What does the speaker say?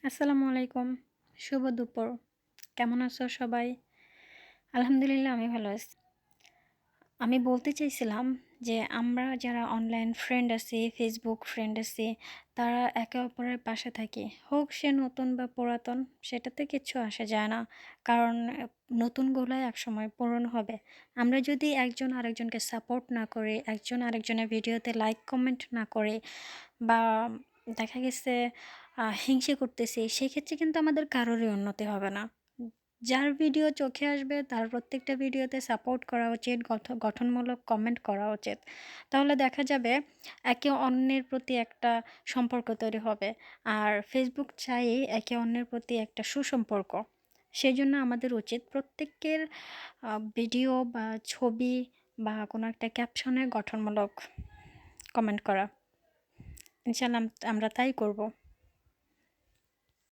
আসসালামু আলাইকুম। শুভ দুপুর। কেমন আছো সবাই? আলহামদুলিল্লাহ আমি ভালো আছি। আমি বলতে চাইছিলাম যে আমরা যারা অনলাইন ফ্রেন্ড আছি, Facebook ফ্রেন্ড আছি, তারা একে অপরের পাশে থাকি। হোক সে নতুন বা পুরাতন সেটাতে কিচ্ছু আসে যায় না। কারণ নতুনগুলাই একসময় পুরনো হবে। আমরা যদি একজন আরেকজনকে সাপোর্ট না করি, একজন আরেকজনের ভিডিওতে লাইক কমেন্ট না করি বা দেখা গেছে হিংসে করতেছি, সেক্ষেত্রে কিন্তু আমাদের কারোরই উন্নতি হবে না। যার ভিডিও চোখে আসবে তার প্রত্যেকটা ভিডিওতে সাপোর্ট করা উচিত, গঠনমূলক কমেন্ট করা উচিত। তাহলে দেখা যাবে একে অন্যের প্রতি একটা সম্পর্ক তৈরি হবে। আর Facebook চাই একে অন্যের প্রতি একটা সুসম্পর্ক। সেজন্য আমাদের উচিত প্রত্যেকের ভিডিও বা ছবি বা কোনো একটা ক্যাপশনে গঠনমূলক কমেন্ট করা। ইনশাআল্লাহ আমরা তাই করব।